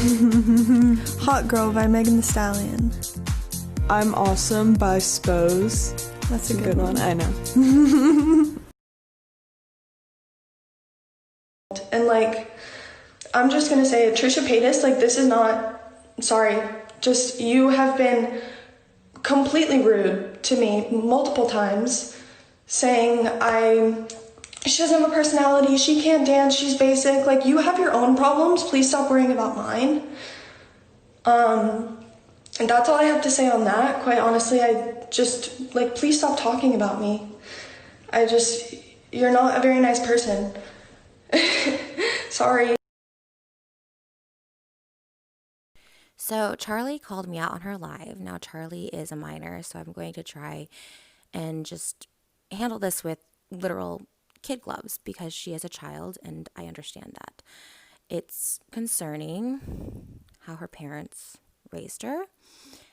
Hot Girl by Megan Thee Stallion. I'm Awesome by Spose. That's a good one. I know. And like, I'm just gonna say it, Trisha Paytas, like, this is not, sorry, just, you have been completely rude to me multiple times, saying she doesn't have a personality, she can't dance, she's basic. Like, you have your own problems, please stop worrying about mine. And that's all I have to say on that. Quite honestly, I just, like, please stop talking about me. You're not a very nice person. Sorry. So Charlie called me out on her live. Now Charlie is a minor, so I'm going to try and just handle this with literal kid gloves because she is a child and I understand that. It's concerning how her parents raised her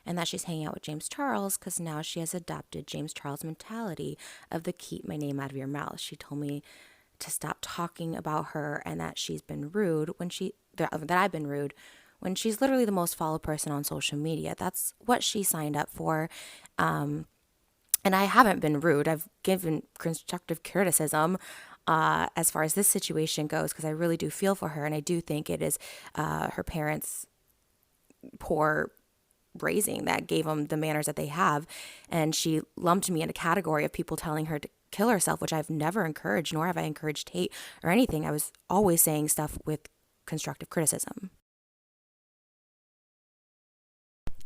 and that she's hanging out with James Charles because now she has adopted James Charles' mentality of the keep my name out of your mouth. She told me to stop talking about her and that she's been rude that I've been rude when she's literally the most followed person on social media. That's what she signed up for. And I haven't been rude. I've given constructive criticism as far as this situation goes because I really do feel for her. And I do think it is her parents' poor raising that gave them the manners that they have. And she lumped me in a category of people telling her to kill herself, which I've never encouraged, nor have I encouraged hate or anything. I was always saying stuff with constructive criticism.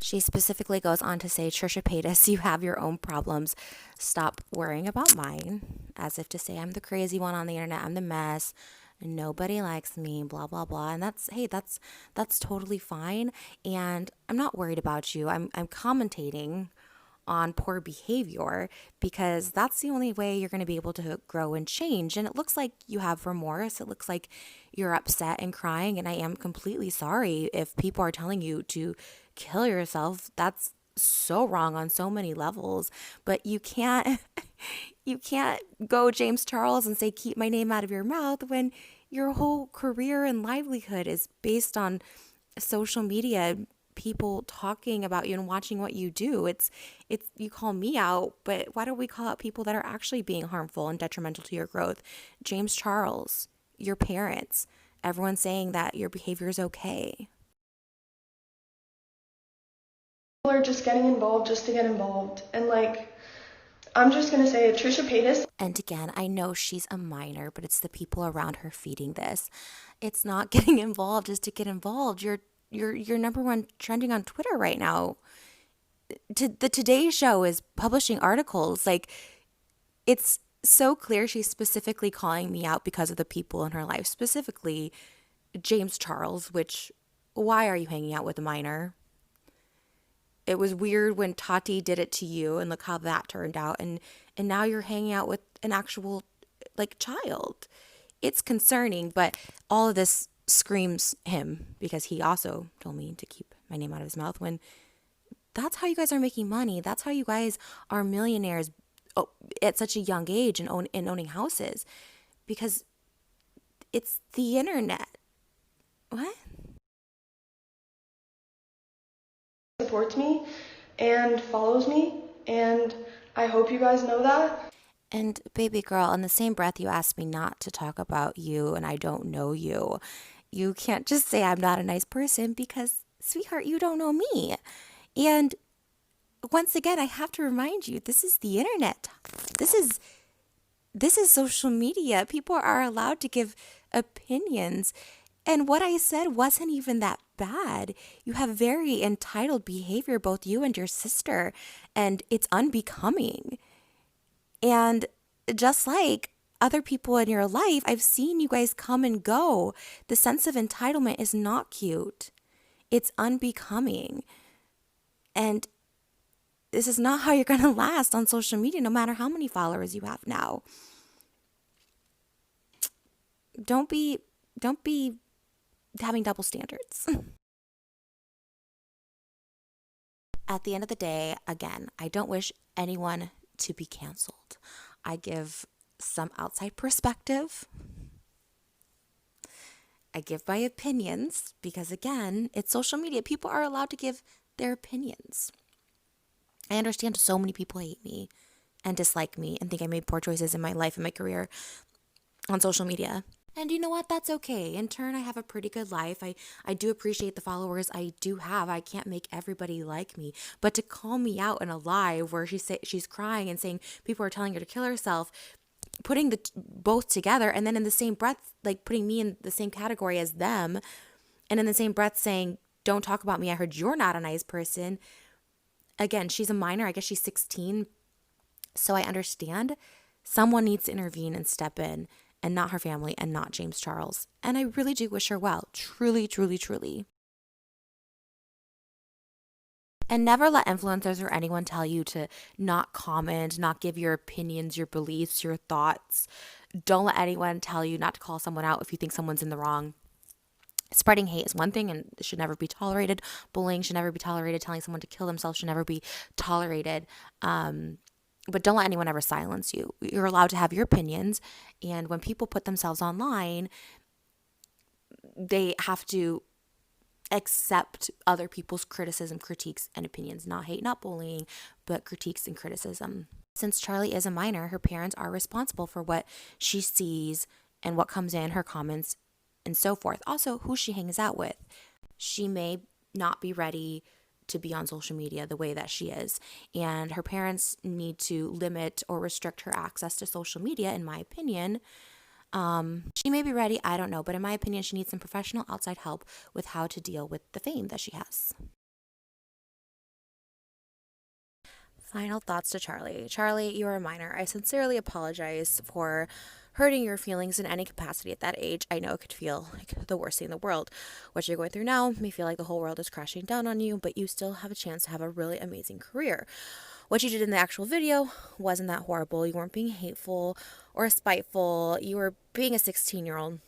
She specifically goes on to say, Trisha Paytas, you have your own problems. Stop worrying about mine. As if to say I'm the crazy one on the internet. I'm the mess. Nobody likes me, blah, blah, blah. And that's totally fine. And I'm not worried about you. I'm commentating on poor behavior because that's the only way you're going to be able to grow and change. And it looks like you have remorse. It looks like you're upset and crying. And I am completely sorry if people are telling you to kill yourself. That's so wrong on so many levels. But you can't go James Charles and say, keep my name out of your mouth when your whole career and livelihood is based on social media, people talking about you and watching what you do. It's you call me out, but why don't we call out people that are actually being harmful and detrimental to your growth? James Charles, your parents, everyone saying that your behavior is okay. People are just getting involved just to get involved. And like, I'm just going to say it, Trisha Paytas. And again, I know she's a minor, but it's the people around her feeding this. It's not getting involved just to get involved. You're number one trending on Twitter right now. The Today Show is publishing articles. Like, it's so clear she's specifically calling me out because of the people in her life, specifically James Charles, which, why are you hanging out with a minor? It was weird when Tati did it to you, and look how that turned out. And now you're hanging out with an actual, like, child. It's concerning, but all of this screams him because he also told me to keep my name out of his mouth when that's how you guys are making money. That's how you guys are millionaires at such a young age and owning houses because it's the internet. What? Supports me and follows me, and I hope you guys know that. And baby girl, in the same breath you asked me not to talk about you and I don't know you. You can't just say I'm not a nice person because, sweetheart, you don't know me. And once again, I have to remind you, this is the internet. This is social media. People are allowed to give opinions. And what I said wasn't even that bad. You have very entitled behavior, both you and your sister, and it's unbecoming. And just like other people in your life, I've seen you guys come and go. The sense of entitlement is not cute. It's unbecoming. And this is not how you're going to last on social media, no matter how many followers you have now. Don't be having double standards. At the end of the day, again, I don't wish anyone to be canceled. I give some outside perspective. I give my opinions because, again, it's social media. People are allowed to give their opinions. I understand so many people hate me and dislike me and think I made poor choices in my life and my career on social media. And you know what? That's okay. In turn, I have a pretty good life. I do appreciate the followers I do have. I can't make everybody like me. But to call me out in a live where she's crying and saying people are telling her to kill herself, putting the both together, and then in the same breath, like putting me in the same category as them, and in the same breath saying, don't talk about me, I heard you're not a nice person. Again, she's a minor. I guess she's 16. So I understand someone needs to intervene and step in, and not her family and not James Charles. And I really do wish her well. Truly, truly, truly. And never let influencers or anyone tell you to not comment, not give your opinions, your beliefs, your thoughts. Don't let anyone tell you not to call someone out if you think someone's in the wrong. Spreading hate is one thing and it should never be tolerated. Bullying should never be tolerated. Telling someone to kill themselves should never be tolerated. But don't let anyone ever silence you. You're allowed to have your opinions. And when people put themselves online, they have to accept other people's criticism, critiques, and opinions. Not hate, not bullying, but critiques and criticism. Since Charlie is a minor, her parents are responsible for what she sees and what comes in, her comments, and so forth. Also, who she hangs out with. She may not be ready to be on social media the way that she is. And her parents need to limit or restrict her access to social media, in my opinion. She may be ready, I don't know. But in my opinion, she needs some professional outside help with how to deal with the fame that she has. Final thoughts to Charlie. Charlie, you are a minor. I sincerely apologize for hurting your feelings in any capacity at that age. I know it could feel like the worst thing in the world. What you're going through now may feel like the whole world is crashing down on you, but you still have a chance to have a really amazing career. What you did in the actual video wasn't that horrible. You weren't being hateful or spiteful. You were being a 16-year-old.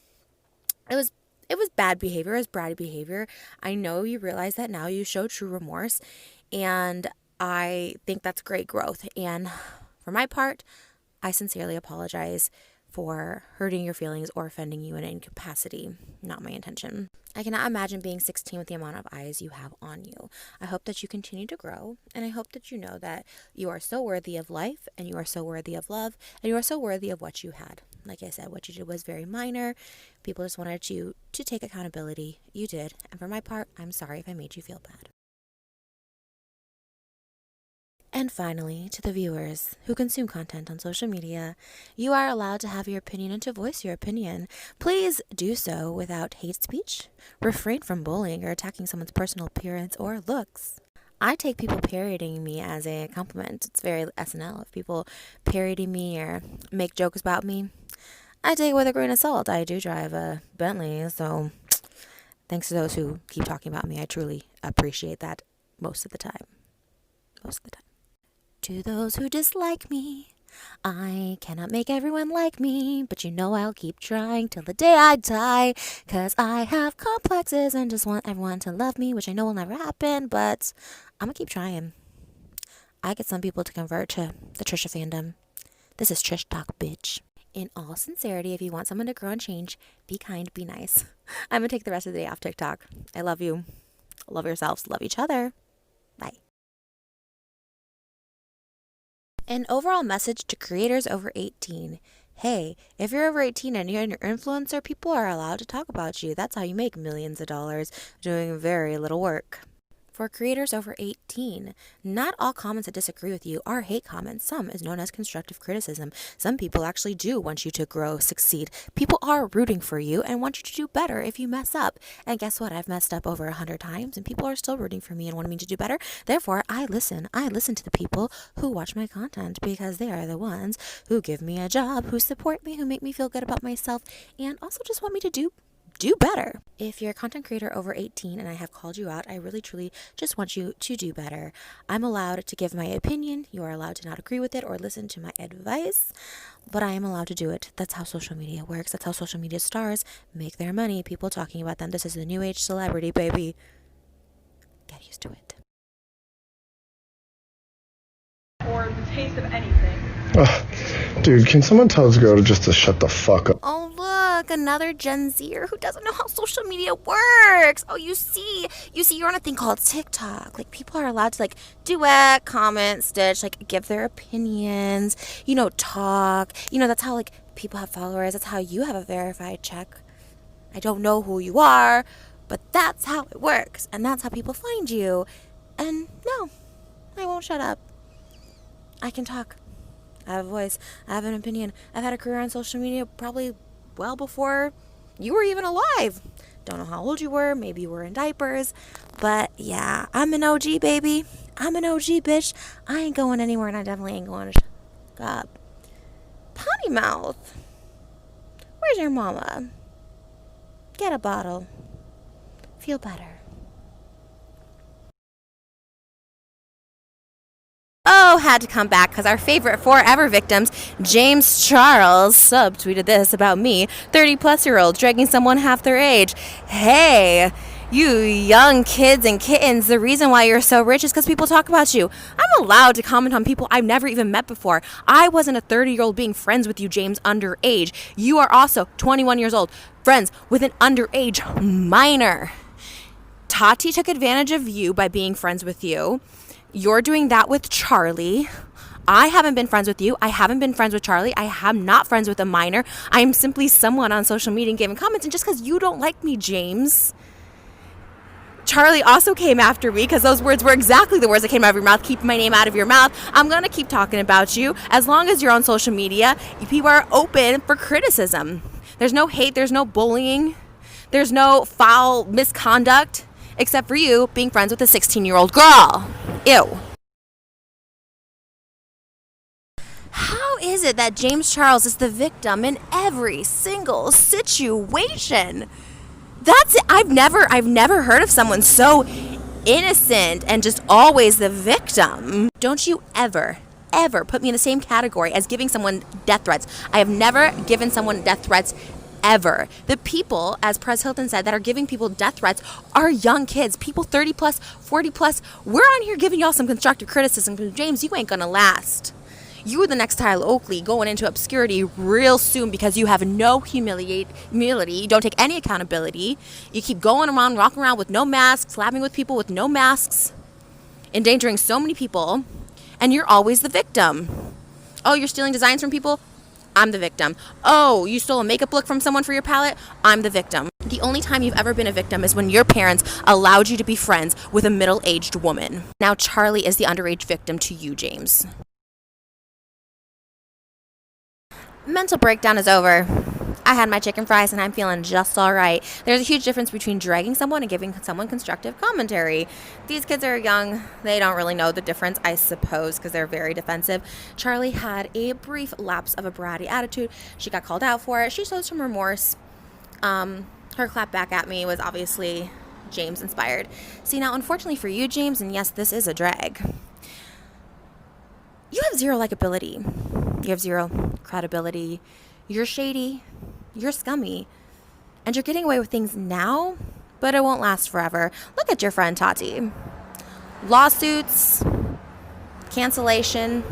It was bad behavior. It was bratty behavior. I know you realize that now. You show true remorse, and I think that's great growth. And for my part, I sincerely apologize for hurting your feelings or offending you in any capacity. Not my intention. I cannot imagine being 16 with the amount of eyes you have on you. I hope that you continue to grow, and I hope that you know that you are so worthy of life, and you are so worthy of love, and you are so worthy of what you had. Like I said, what you did was very minor. People just wanted you to take accountability. You did. And for my part, I'm sorry if I made you feel bad. And finally, to the viewers who consume content on social media, you are allowed to have your opinion and to voice your opinion. Please do so without hate speech. Refrain from bullying or attacking someone's personal appearance or looks. I take people parodying me as a compliment. It's very SNL. If people parody me or make jokes about me, I take it with a grain of salt. I do drive a Bentley, so thanks to those who keep talking about me. I truly appreciate that most of the time. Most of the time. To those who dislike me, I cannot make everyone like me, but you know I'll keep trying till the day I die, 'cause I have complexes and just want everyone to love me, which I know will never happen, but I'm gonna keep trying. I get some people to convert to the Trisha fandom. This is Trish Talk, bitch. In all sincerity, if you want someone to grow and change, be kind, be nice. I'm gonna take the rest of the day off TikTok. I love you. Love yourselves. Love each other. Bye. An overall message to creators over 18. Hey, if you're over 18 and you're an influencer, people are allowed to talk about you. That's how you make millions of dollars doing very little work. For creators over 18, not all comments that disagree with you are hate comments. Some is known as constructive criticism. Some people actually do want you to grow, succeed. People are rooting for you and want you to do better if you mess up. And guess what? I've messed up over 100 times and people are still rooting for me and wanting me to do better. Therefore, I listen. I listen to the people who watch my content because they are the ones who give me a job, who support me, who make me feel good about myself, and also just want me to do better. If you're a content creator over 18 and I have called you out, I really truly just want you to do better. I'm allowed to give my opinion. You are allowed to not agree with it or listen to my advice, but I am allowed to do it. That's how social media works. That's how social media stars make their money. People talking about them. This is the new age celebrity, baby. Get used to it. Or the taste of anything. Dude, can someone tell this girl just to shut the fuck up? Oh, look, another Gen Zer who doesn't know how social media works. Oh, you see, you're on a thing called TikTok. Like, people are allowed to, like, duet, comment, stitch, like, give their opinions, talk. That's how, like, people have followers. That's how you have a verified check. I don't know who you are, but that's how it works. And that's how people find you. And no, I won't shut up. I can talk. I have a voice. I have an opinion. I've had a career on social media probably well before you were even alive. Don't know how old you were. Maybe you were in diapers. But yeah, I'm an OG, baby. I'm an OG, bitch. I ain't going anywhere, and I definitely ain't going to shut up. Potty mouth. Where's your mama? Get a bottle. Feel better. Oh, had to come back because our favorite forever victims, James Charles, subtweeted this about me, 30-plus-year-old dragging someone half their age. Hey, you young kids and kittens, the reason why you're so rich is because people talk about you. I'm allowed to comment on people I've never even met before. I wasn't a 30-year-old being friends with you, James, underage. You are also 21 years old, friends with an underage minor. Tati took advantage of you by being friends with you. You're doing that with Charlie. I haven't been friends with you. I haven't been friends with Charlie. I am not friends with a minor. I am simply someone on social media giving comments. And just because you don't like me, James. Charlie also came after me because those words were exactly the words that came out of your mouth. Keep my name out of your mouth. I'm going to keep talking about you. As long as you're on social media, people are open for criticism. There's no hate. There's no bullying. There's no foul misconduct. Except for you being friends with a 16-year-old girl. Ew. How is it that James Charles is the victim in every single situation? That's it. I've never heard of someone so innocent and just always the victim. Don't you ever put me in the same category as giving someone death threats. I have never given someone death threats ever. The people, as Prez Hilton said, that are giving people death threats are young kids. People 30 plus, 40 plus. We're on here giving y'all some constructive criticism. James, you ain't gonna last. You are the next Tyler Oakley going into obscurity real soon because you have no humility. You don't take any accountability. You keep going around, walking around with no masks, slapping with people with no masks, endangering so many people, and you're always the victim. Oh, you're stealing designs from people? I'm the victim. Oh, you stole a makeup look from someone for your palette? I'm the victim. The only time you've ever been a victim is when your parents allowed you to be friends with a middle-aged woman. Now Charlie is the underage victim to you, James. Mental breakdown is over. I had my chicken fries and I'm feeling just all right. There's a huge difference between dragging someone and giving someone constructive commentary. These kids are young. They don't really know the difference, I suppose, because they're very defensive. Charlie had a brief lapse of a bratty attitude. She got called out for it. She showed some remorse. Her clap back at me was obviously James inspired. See, now, unfortunately for you, James, and yes, this is a drag, you have zero likability. You have zero credibility. You're shady. You're scummy. And you're getting away with things now, but it won't last forever. Look at your friend Tati. Lawsuits, cancellation,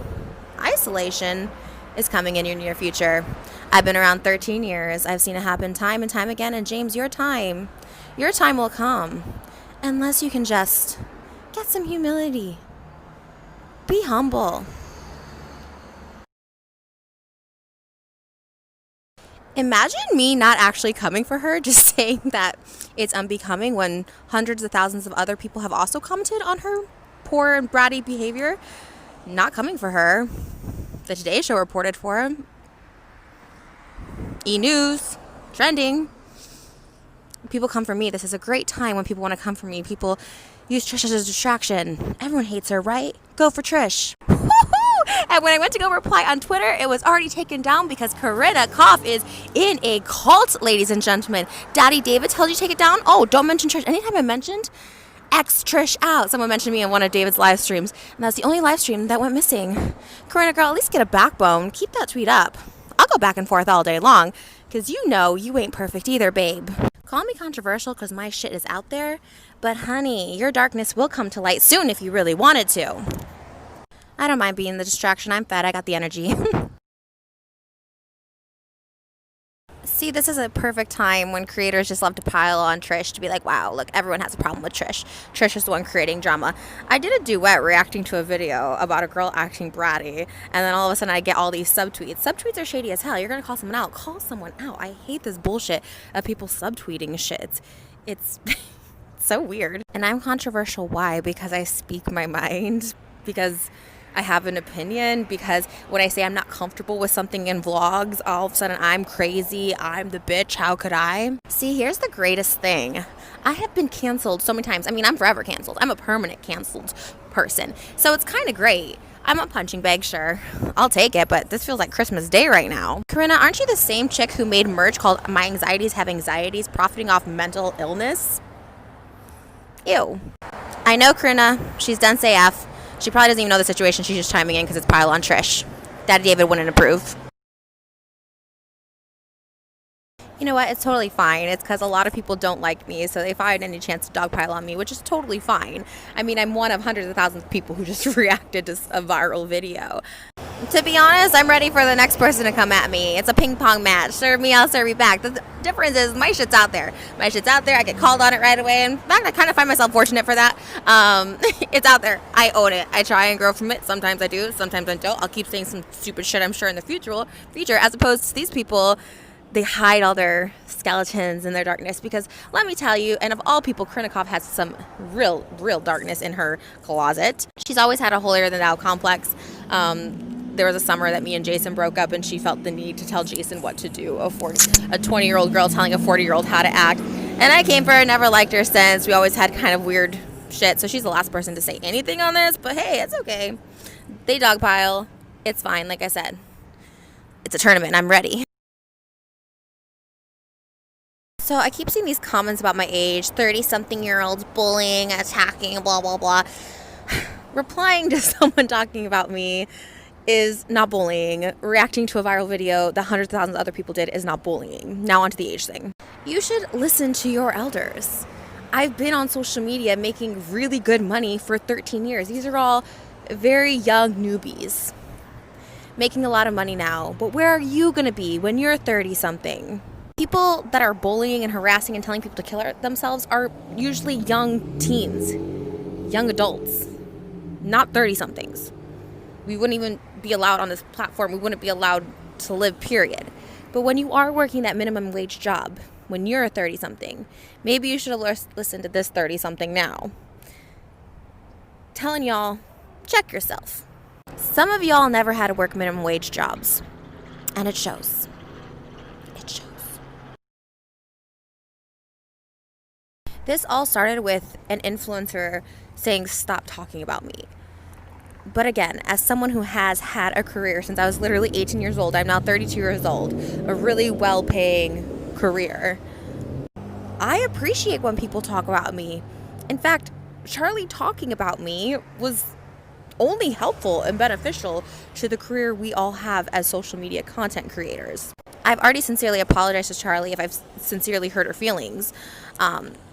isolation is coming in your near future. I've been around 13 years. I've seen it happen time and time again. And James, your time will come. Unless you can just get some humility. Be humble. Imagine me not actually coming for her, just saying that it's unbecoming when hundreds of thousands of other people have also commented on her poor and bratty behavior. Not coming for her. The Today Show reported for him. E! News. Trending. People come for me. This is a great time when people want to come for me. People use Trish as a distraction. Everyone hates her, right? Go for Trish. And when I went to go reply on Twitter, it was already taken down because Corinna Koff is in a cult, ladies and gentlemen. Daddy David tells you to take it down. Oh, don't mention Trish. Anytime I mentioned X Trish out, someone mentioned me in one of David's live streams, and that's the only live stream that went missing. Corinna, girl, at least get a backbone. Keep that tweet up. I'll go back and forth all day long because you know you ain't perfect either, babe. Call me controversial because my shit is out there, but honey, your darkness will come to light soon if you really wanted to. I don't mind being the distraction. I'm fed. I got the energy. See, this is a perfect time when creators just love to pile on Trish to be like, wow, look, everyone has a problem with Trish. Trish is the one creating drama. I did a duet reacting to a video about a girl acting bratty, and then all of a sudden I get all these subtweets. Subtweets are shady as hell. You're going to call someone out. Call someone out. I hate this bullshit of people subtweeting shit. It's so weird. And I'm controversial. Why? Because I speak my mind. Because I have an opinion, because when I say I'm not comfortable with something in vlogs, all of a sudden I'm crazy, I'm the bitch, how could I? See, here's the greatest thing. I have been canceled so many times. I mean, I'm forever canceled. I'm a permanent canceled person. So it's kind of great. I'm a punching bag, sure. I'll take it, but this feels like Christmas Day right now. Corinna, aren't you the same chick who made merch called My Anxieties Have Anxieties, profiting off mental illness? Ew. I know, Corinna. She's done say F. She probably doesn't even know the situation. She's just chiming in because it's pile on Trish. Daddy David wouldn't approve. You know what? It's totally fine. It's because a lot of people don't like me, so they find any chance to dogpile on me, which is totally fine. I mean, I'm one of hundreds of thousands of people who just reacted to a viral video. To be honest, I'm ready for the next person to come at me. It's a ping pong match. Serve me, I'll serve you back. The difference is my shit's out there. My shit's out there. I get called on it right away. In fact, I kind of find myself fortunate for that. It's out there. I own it. I try and grow from it. Sometimes I do. Sometimes I don't. I'll keep saying some stupid shit, I'm sure, in the future, as opposed to these people. They hide all their skeletons and their darkness, because let me tell you, and of all people, Krinikov has some real darkness in her closet. She's always had a holier-than-thou complex. There was a summer that me and Jason broke up, and she felt the need to tell Jason what to do. A 20-year-old girl telling a 40-year-old how to act. And I came for her, never liked her since. We always had kind of weird shit, so she's the last person to say anything on this, but hey, it's okay. They dogpile. It's fine, like I said. It's a tournament, and I'm ready. So I keep seeing these comments about my age, 30-something-year-olds bullying, attacking, blah, blah, blah. Replying to someone talking about me is not bullying. Reacting to a viral video that hundreds of thousands of other people did is not bullying. Now onto the age thing. You should listen to your elders. I've been on social media making really good money for 13 years. These are all very young newbies making a lot of money now. But where are you going to be when you're 30-something? People that are bullying and harassing and telling people to kill themselves are usually young teens, young adults, not 30-somethings. We wouldn't even be allowed on this platform. We wouldn't be allowed to live, period. But when you are working that minimum wage job, when you're a 30-something, maybe you should have listened to this 30-something now. Telling y'all, check yourself. Some of y'all never had to work minimum wage jobs, and it shows. It shows. This all started with an influencer saying, stop talking about me. But again, as someone who has had a career since I was literally 18 years old, I'm now 32 years old, a really well-paying career, I appreciate when people talk about me. In fact, Charlie talking about me was only helpful and beneficial to the career we all have as social media content creators. I've already sincerely apologized to Charlie if I've sincerely hurt her feelings.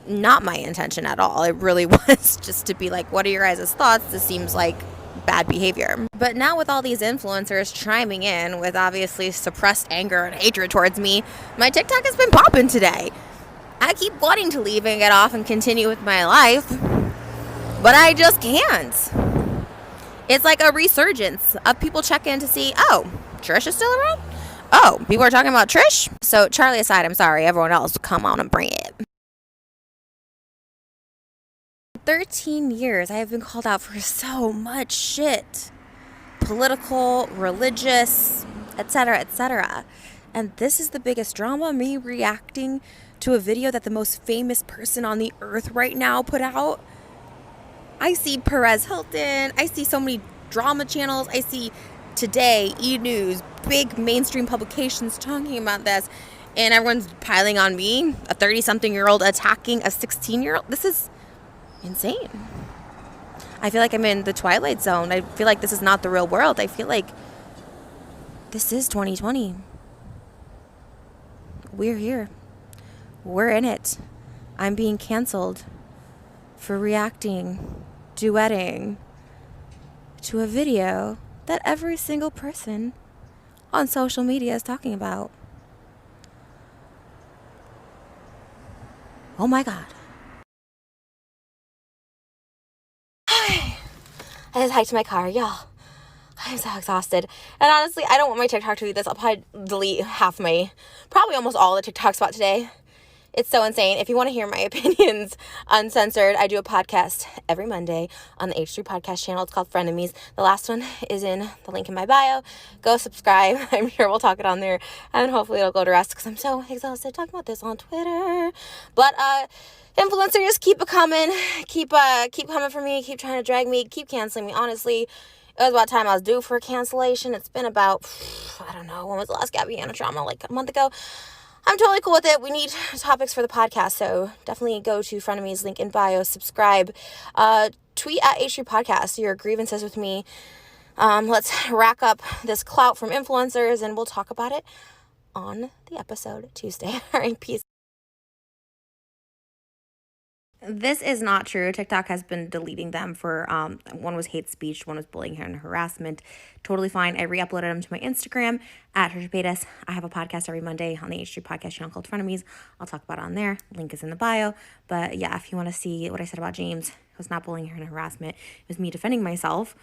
Not my intention at all. It really was just to be like, what are your guys' thoughts? This seems like bad behavior. But now with all these influencers chiming in with obviously suppressed anger and hatred towards me, my TikTok has been popping today. I keep wanting to leave and get off and continue with my life, but I just can't. It's like a resurgence of people checking to see, oh, Trish is still around? Oh, people are talking about Trish? So Charlie aside, I'm sorry, everyone else, come on and bring it. 13 years, I have been called out for so much shit. Political, religious, etc., etc. And this is the biggest drama, me reacting to a video that the most famous person on the earth right now put out. I see Perez Hilton, I see so many drama channels, I see Today, E-News, big mainstream publications talking about this, and everyone's piling on me, a 30-something-year-old attacking a 16-year-old. This is insane. I feel like I'm in the Twilight Zone. I feel like this is not the real world. I feel like this is 2020. We're here. We're in it. I'm being canceled for reacting, duetting to a video that every single person on social media is talking about. Oh my God. I just hiked to my car, y'all. I'm so exhausted. And honestly, I don't want my TikTok to be this. I'll probably delete probably almost all the TikToks about today. It's so insane. If you want to hear my opinions uncensored, I do a podcast every Monday on the H3 podcast channel. It's called Frenemies. The last one is in the link in my bio. Go subscribe. I'm sure we'll talk it on there. And hopefully it'll go to rest because I'm so exhausted talking about this on Twitter. But influencers, keep it coming. Keep coming for me. Keep trying to drag me. Keep canceling me. Honestly, it was about time I was due for a cancellation. It's been about, I don't know, when was the last Gabbiana drama? Like a month ago. I'm totally cool with it. We need topics for the podcast, so definitely go to Frenemies, link in bio, subscribe, tweet at H3 Podcast your grievances with me. Let's rack up this clout from influencers, and we'll talk about it on the episode Tuesday. All right, peace. This is not true. TikTok has been deleting them for, one was hate speech, one was bullying and harassment. Totally fine. I re-uploaded them to my Instagram at Trisha Paytas. I have a podcast every Monday on the H3 podcast channel called Frenemies. I'll talk about it on there. Link is in the bio. But yeah, if you want to see what I said about James, it was not bullying and harassment. It was me defending myself.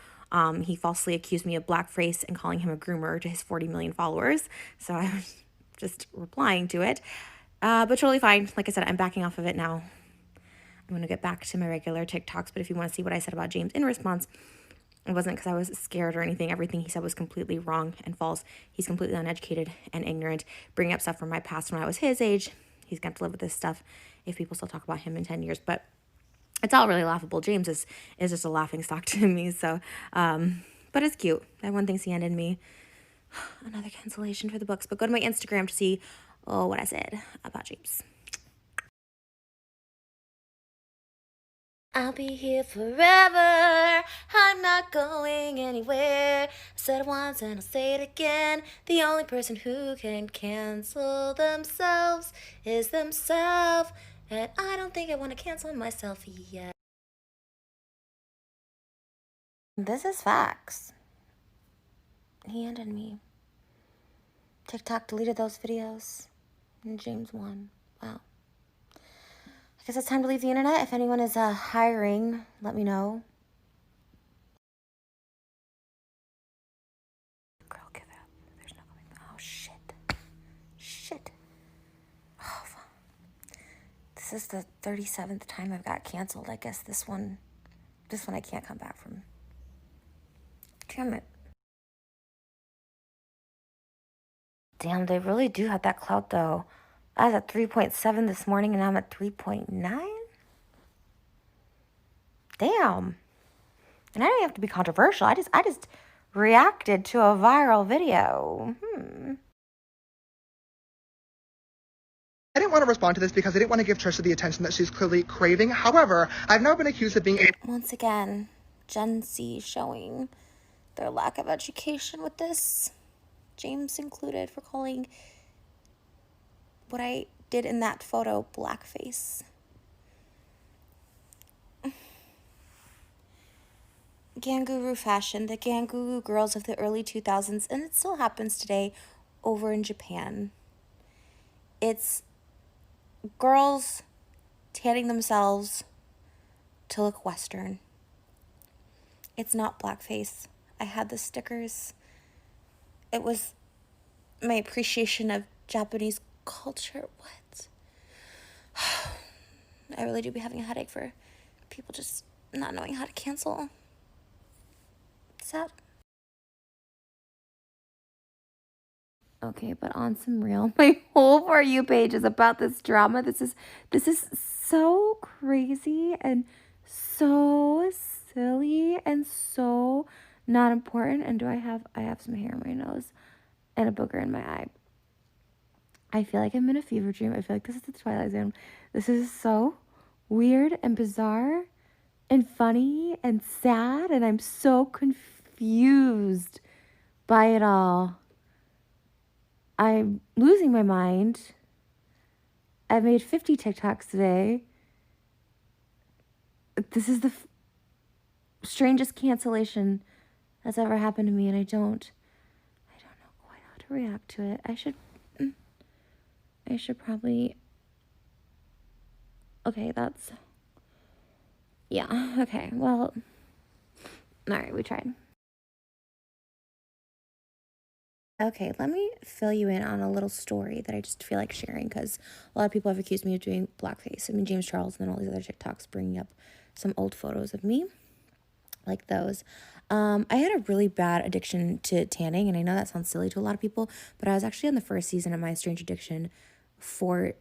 He falsely accused me of blackface and calling him a groomer to his 40 million followers. So I was just replying to it. But totally fine. Like I said, I'm backing off of it now. I'm going to get back to my regular TikToks, but if you want to see what I said about James in response, it wasn't because I was scared or anything. Everything he said was completely wrong and false. He's completely uneducated and ignorant, bringing up stuff from my past when I was his age. He's going to live with this stuff if people still talk about him in 10 years, but it's all really laughable. James is just a laughing stock to me, so, but it's cute. That one thing's the end in me. Another cancellation for the books, but go to my Instagram to see what I said about James. I'll be here forever. I'm not going anywhere. I said it once and I'll say it again. The only person who can cancel themselves is themselves. And I don't think I want to cancel myself yet. This is facts. He ended me. TikTok deleted those videos. And James won. Wow. I guess it's time to leave the internet. If anyone is hiring, let me know. Girl, give up. There's no going. Oh, shit. Oh, fuck. This is the 37th time I've got canceled. I guess this one I can't come back from. Damn it. Damn, they really do have that clout, though. I was at 3.7 this morning, and now I'm at 3.9? Damn. And I don't even have to be controversial. I just reacted to a viral video. I didn't want to respond to this because I didn't want to give Trisha the attention that she's clearly craving. However, I've now been accused of being Once again, Gen Z showing their lack of education with this. James included for calling what I did in that photo blackface. Ganguru fashion, the Ganguru girls of the early 2000s, and it still happens today over in Japan. It's girls tanning themselves to look Western. It's not blackface. I had the stickers. It was my appreciation of Japanese culture. What? I really do be having a headache for people just not knowing how to cancel. Sad. Okay, but on some real, my whole For You page is about this drama. This is so crazy and so silly and so not important. And I have some hair in my nose and a booger in my eye. I feel like I'm in a fever dream. I feel like this is the Twilight Zone. This is so weird and bizarre and funny and sad, and I'm so confused by it all. I'm losing my mind. I've made 50 TikToks today. This is the strangest cancellation that's ever happened to me, and I don't know quite how to react to it. I should probably, okay, yeah, okay, well, all right, we tried. Okay, let me fill you in on a little story that I just feel like sharing because a lot of people have accused me of doing blackface. I mean, James Charles and then all these other TikToks bringing up some old photos of me, like those. I had a really bad addiction to tanning, and I know that sounds silly to a lot of people, but I was actually on the first season of my strange addiction for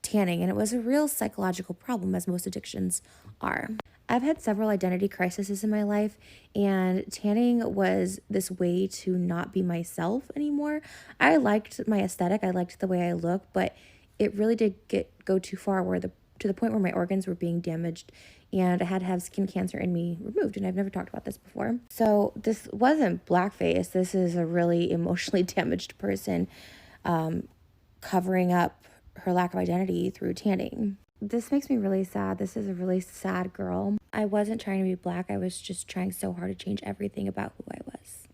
tanning, and it was a real psychological problem, as most addictions are. I've had several identity crises in my life, and tanning was this way to not be myself anymore. I liked my aesthetic, I liked the way I look, but it really did go too far to the point where my organs were being damaged and I had to have skin cancer in me removed, and I've never talked about this before. So this wasn't blackface. This is a really emotionally damaged person covering up her lack of identity through tanning. This makes me really sad. This is a really sad girl. I wasn't trying to be black. I was just trying so hard to change everything about who I was.